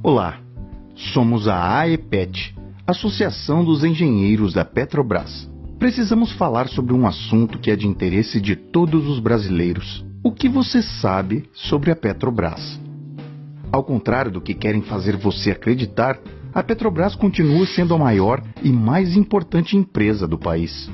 Olá, somos a AEPET, Associação dos Engenheiros da Petrobras. Precisamos falar sobre um assunto que é de interesse de todos os brasileiros. O que você sabe sobre a Petrobras? Ao contrário do que querem fazer você acreditar, a Petrobras continua sendo a maior e mais importante empresa do país.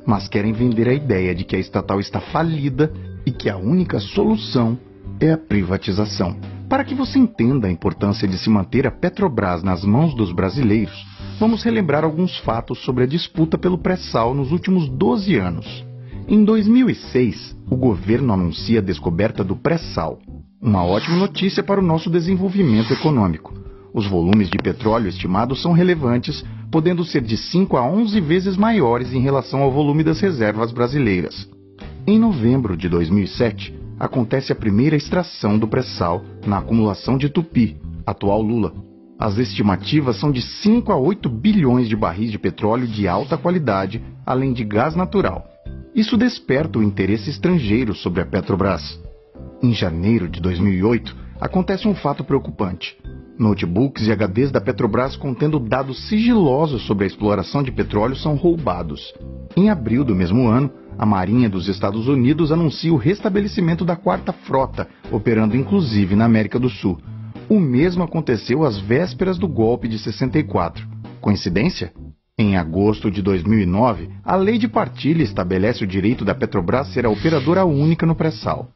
Mas querem vender a ideia de que a estatal está falida e que a única solução é a privatização. Para que você entenda a importância de se manter a Petrobras nas mãos dos brasileiros, vamos relembrar alguns fatos sobre a disputa pelo pré-sal nos últimos 12 anos. Em 2006, o governo anuncia a descoberta do pré-sal. Uma ótima notícia para o nosso desenvolvimento econômico. Os volumes de petróleo estimados são relevantes, podendo ser de 5 a 11 vezes maiores em relação ao volume das reservas brasileiras. Em novembro de 2007, acontece a primeira extração do pré-sal na acumulação de Tupi, atual Lula. As estimativas são de 5 a 8 bilhões de barris de petróleo de alta qualidade, além de gás natural. Isso desperta o interesse estrangeiro sobre a Petrobras. Em janeiro de 2008, acontece um fato preocupante. Notebooks e HDs da Petrobras contendo dados sigilosos sobre a exploração de petróleo são roubados. Em abril do mesmo ano, a Marinha dos Estados Unidos anuncia o restabelecimento da Quarta Frota, operando inclusive na América do Sul. O mesmo aconteceu às vésperas do golpe de 64. Coincidência? Em agosto de 2009, a Lei de Partilha estabelece o direito da Petrobras ser a operadora única no pré-sal.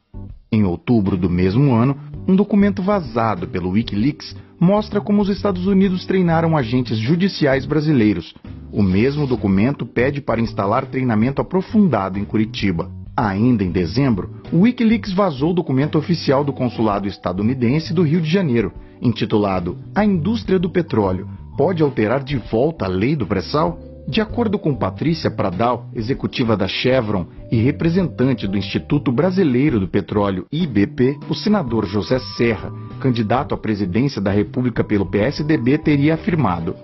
Em outubro do mesmo ano, um documento vazado pelo Wikileaks mostra como os Estados Unidos treinaram agentes judiciais brasileiros. O mesmo documento pede para instalar treinamento aprofundado em Curitiba. Ainda em dezembro, o Wikileaks vazou o documento oficial do consulado estadunidense do Rio de Janeiro, intitulado "A Indústria do Petróleo pode alterar de volta a lei do pré-sal?" De acordo com Patrícia Pradal, executiva da Chevron e representante do Instituto Brasileiro do Petróleo, IBP, o senador José Serra, candidato à presidência da República pelo PSDB, teria afirmado: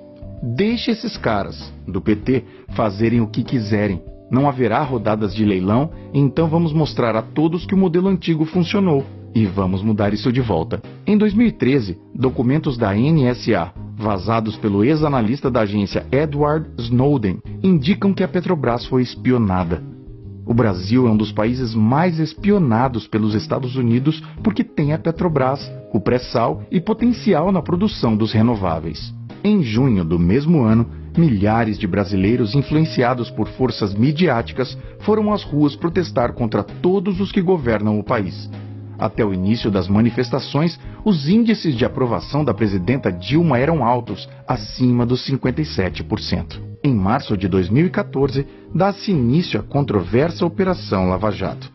"Deixe esses caras, do PT, fazerem o que quiserem. Não haverá rodadas de leilão, então vamos mostrar a todos que o modelo antigo funcionou. E vamos mudar isso de volta." Em 2013, documentos da NSA, vazados pelo ex-analista da agência Edward Snowden, indicam que a Petrobras foi espionada. O Brasil é um dos países mais espionados pelos Estados Unidos porque tem a Petrobras, o pré-sal e potencial na produção dos renováveis. Em junho do mesmo ano, milhares de brasileiros influenciados por forças midiáticas foram às ruas protestar contra todos os que governam o país. Até o início das manifestações, os índices de aprovação da presidenta Dilma eram altos, acima dos 57%. Em março de 2014, dá-se início à controversa Operação Lava Jato.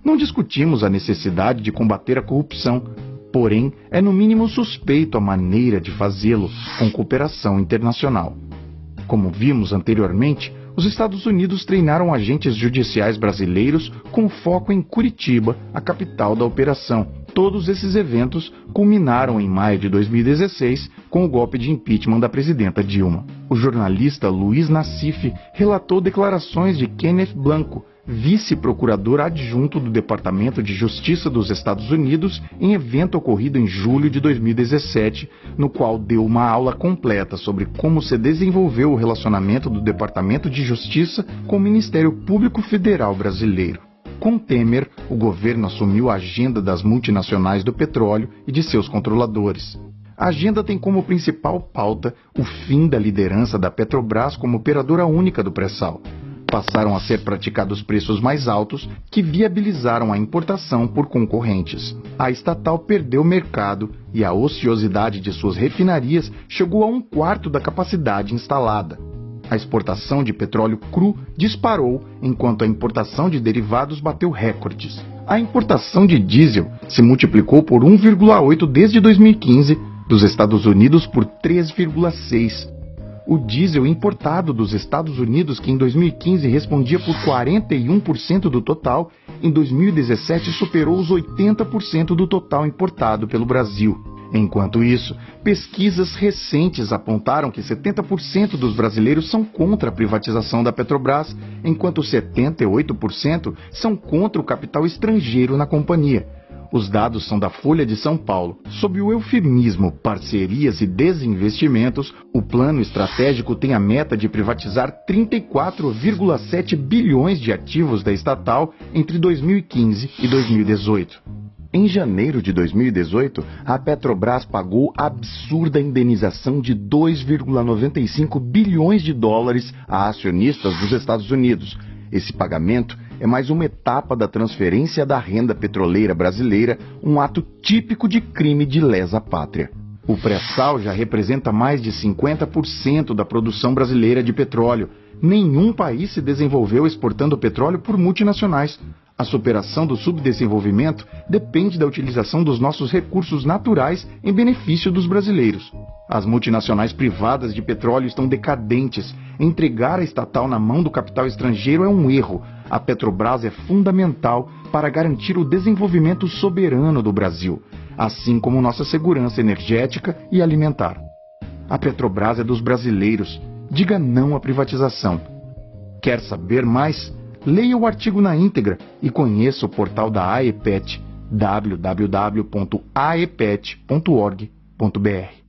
Não discutimos a necessidade de combater a corrupção, porém, é no mínimo suspeito a maneira de fazê-lo com cooperação internacional. Como vimos anteriormente, os Estados Unidos treinaram agentes judiciais brasileiros com foco em Curitiba, a capital da operação. Todos esses eventos culminaram em maio de 2016 com o golpe de impeachment da presidenta Dilma. O jornalista Luiz Nassif relatou declarações de Kenneth Blanco, vice-procurador adjunto do Departamento de Justiça dos Estados Unidos, em evento ocorrido em julho de 2017, no qual deu uma aula completa sobre como se desenvolveu o relacionamento do Departamento de Justiça com o Ministério Público Federal brasileiro. Com Temer, o governo assumiu a agenda das multinacionais do petróleo e de seus controladores. A agenda tem como principal pauta o fim da liderança da Petrobras como operadora única do pré-sal. Passaram a ser praticados preços mais altos que viabilizaram a importação por concorrentes. A estatal perdeu mercado e a ociosidade de suas refinarias chegou a 1/4 da capacidade instalada. A exportação de petróleo cru disparou, enquanto a importação de derivados bateu recordes. A importação de diesel se multiplicou por 1,8 desde 2015, dos Estados Unidos por 3,6. O diesel importado dos Estados Unidos, que em 2015 respondia por 41% do total, em 2017 superou os 80% do total importado pelo Brasil. Enquanto isso, pesquisas recentes apontaram que 70% dos brasileiros são contra a privatização da Petrobras, enquanto 78% são contra o capital estrangeiro na companhia. Os dados são da Folha de São Paulo. Sob o eufemismo parcerias e desinvestimentos, o plano estratégico tem a meta de privatizar 34,7 bilhões de ativos da estatal entre 2015 e 2018. Em janeiro de 2018, a Petrobras pagou a absurda indenização de 2,95 bilhões de dólares a acionistas dos Estados Unidos. Esse pagamento é mais uma etapa da transferência da renda petroleira brasileira, um ato típico de crime de lesa pátria. O pré-sal já representa mais de 50% da produção brasileira de petróleo. Nenhum país se desenvolveu exportando petróleo por multinacionais. A superação do subdesenvolvimento depende da utilização dos nossos recursos naturais em benefício dos brasileiros. As multinacionais privadas de petróleo estão decadentes. Entregar a estatal na mão do capital estrangeiro é um erro. A Petrobras é fundamental para garantir o desenvolvimento soberano do Brasil, assim como nossa segurança energética e alimentar. A Petrobras é dos brasileiros. Diga não à privatização. Quer saber mais? Leia o artigo na íntegra e conheça o portal da AEPET, www.aepet.org.br.